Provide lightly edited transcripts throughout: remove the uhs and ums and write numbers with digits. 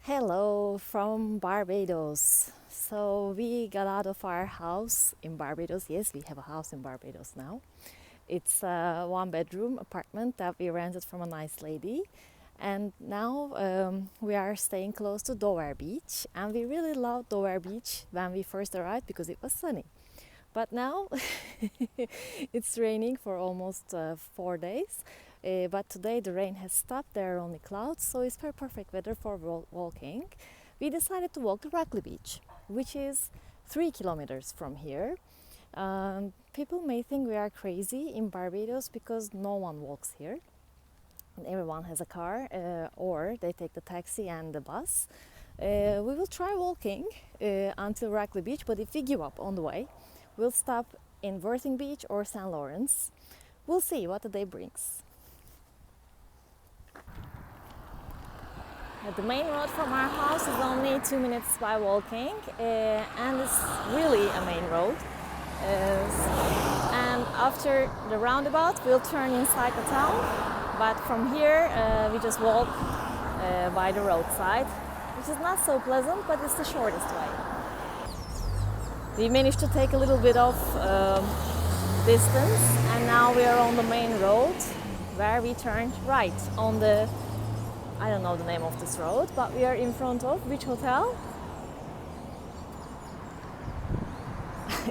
Hello from Barbados. So we got out of our house in Barbados. Yes, we have a house in Barbados now. It's a one-bedroom apartment that we rented from a nice lady. And now we are staying close to Dover Beach. And we really loved Dover Beach when we first arrived because it was sunny. But now it's raining for almost 4 days. But today the rain has stopped, there are only clouds, so it's perfect weather for walking. We decided to walk to Rockley Beach, which is 3 kilometers from here. People may think we are crazy in Barbados because no one walks here. And everyone has a car or they take the taxi and the bus. We will try walking until Rockley Beach, but if we give up on the way, we'll stop in Worthing Beach or St. Lawrence. We'll see what the day brings. The main road from our house is only 2 minutes by walking, and it's really a main road. And after the roundabout, we'll turn inside the town. But from here, we just walk by the roadside, which is not so pleasant, but it's the shortest way. We managed to take a little bit of distance, and now we are on the main road, where we turned right on the, I don't know the name of this road, but we are in front of which hotel?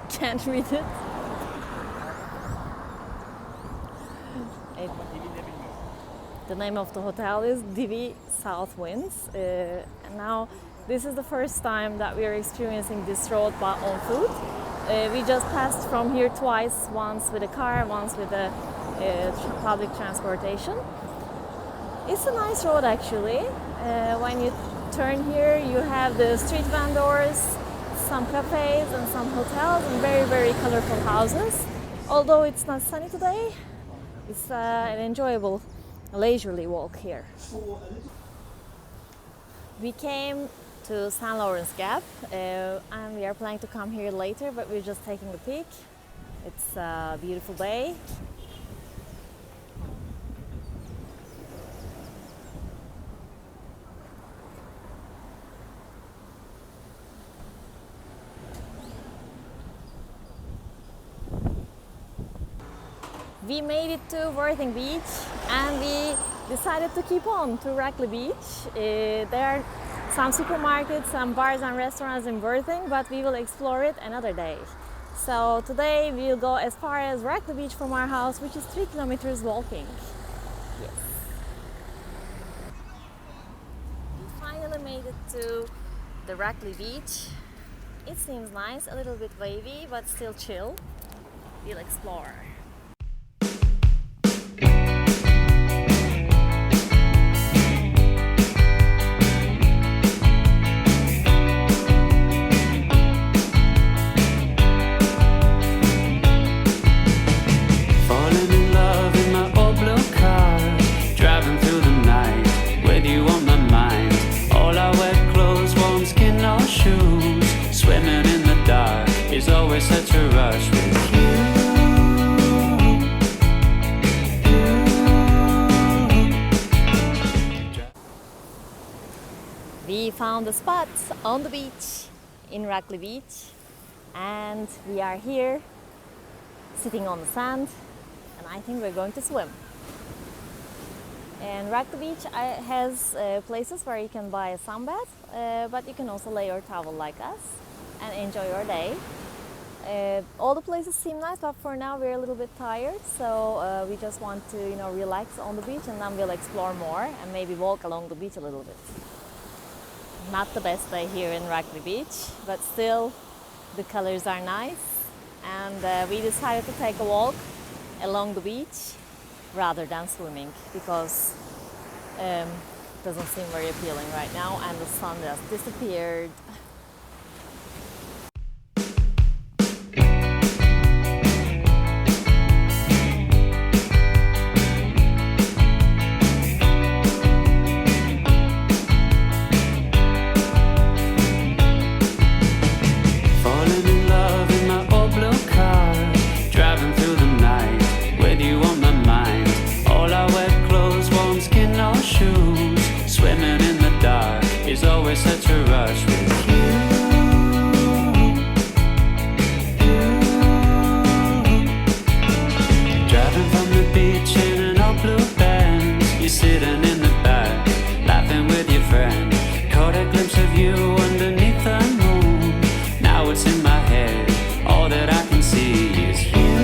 Can't read it. The name of the hotel is Divi South Winds. And now this is the first time that we are experiencing this road but on foot. We just passed from here twice, once with a car, once with a public transportation. It's a nice road actually. When you turn here, you have the street vendors, some cafes and some hotels and very colorful houses. Although it's not sunny today, it's an enjoyable, leisurely walk here. We came to St. Lawrence Gap and we are planning to come here later, but we're just taking a peek. It's a beautiful day. We made it to Worthing Beach and we decided to keep on to Rockley Beach. There are some supermarkets, some bars and restaurants in Worthing, but we will explore it another day. So today we'll go as far as Rockley Beach from our house, which is 3 kilometers walking. Yes. We finally made it to the Rockley Beach. It seems nice, a little bit wavy, but still chill. We'll explore. Such a rush with you. We found a spot on the beach in Rockley Beach and we are here sitting on the sand and I think we're going to swim. And Rockley Beach has places where you can buy a sunbath, but you can also lay your towel like us and enjoy your day. All the places seem nice, but for now we're a little bit tired, so we just want to, relax on the beach, and then we'll explore more and maybe walk along the beach a little bit. Not the best day here in Rockley Beach, but still the colors are nice, and we decided to take a walk along the beach rather than swimming because it doesn't seem very appealing right now, and the sun just disappeared. Is always always such a rush with you. Driving from the beach in an old blue Benz, you're sitting in the back, laughing with your friend. Caught a glimpse of you underneath the moon. Now it's in my head, all that I can see is you.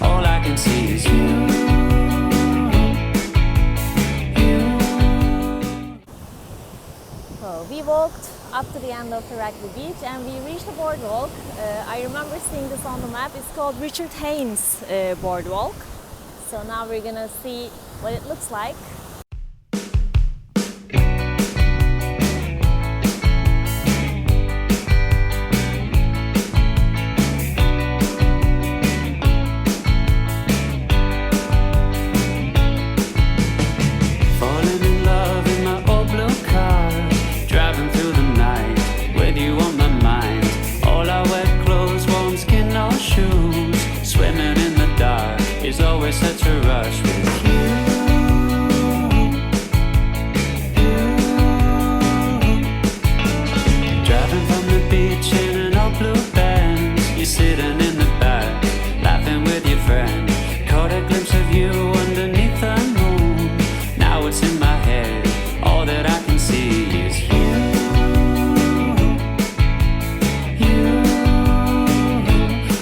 All I can see is you. So we walked up to the end of the Rockley Beach and we reached the boardwalk. I remember seeing this on the map. It's called Richard Haynes Boardwalk. So now we're gonna see what it looks like. Falling in love in my old blue car, driving through the night with you on my mind. All our wet clothes, warm skin, no shoes. Swimming in the dark is always such a rush with you. Driving from the beach in an old blue Benz, you're sitting in the back, laughing with your friend. Caught a glimpse of you underneath the moon. Now it's in my head, all that I can see is you.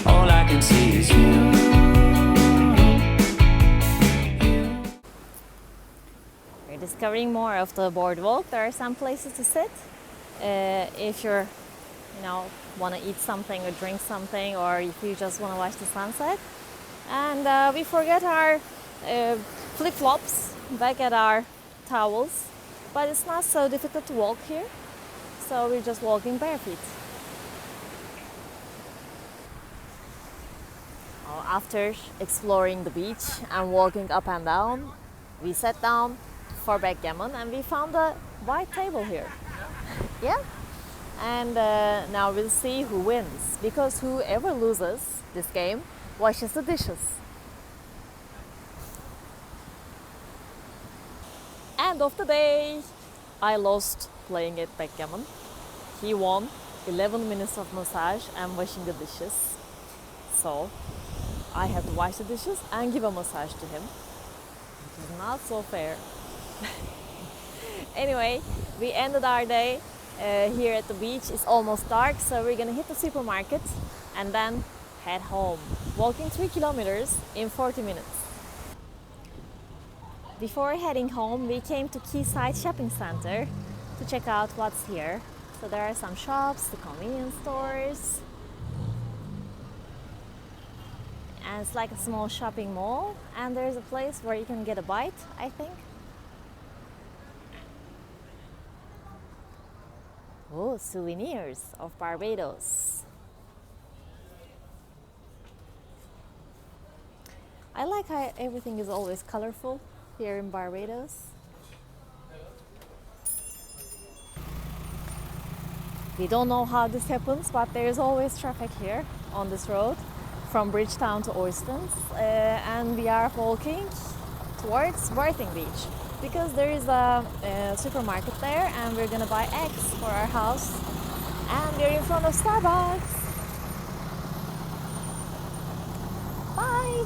All I can see is you. We're discovering more of the boardwalk. There are some places to sit if you're, want to eat something or drink something, or if you just want to watch the sunset. And we forget our flip-flops back at our towels, but it's not so difficult to walk here, so we're just walking barefoot. After exploring the beach and walking up and down, we sat down for backgammon and we found a white table here. Yeah, and now we'll see who wins, because whoever loses this game washes the dishes. End of the day, I lost playing at backgammon. He won 11 minutes of massage and washing the dishes. So I had to wash the dishes and give a massage to him, which is not so fair. Anyway, we ended our day here at the beach. It's almost dark, so we're gonna hit the supermarket and then head home, walking 3 kilometers in 40 minutes. Before heading home, we came to Quayside Shopping Center to check out what's here. So there are some shops, the convenience stores, and it's like a small shopping mall, and there's a place where you can get a bite, I think. Oh, souvenirs of Barbados. I like how everything is always colorful here in Barbados. We don't know how this happens, but there is always traffic here on this road from Bridgetown to Oystons, and we are walking towards Worthing Beach because there is a supermarket there and we're gonna buy eggs for our house, and we're in front of Starbucks. Bye!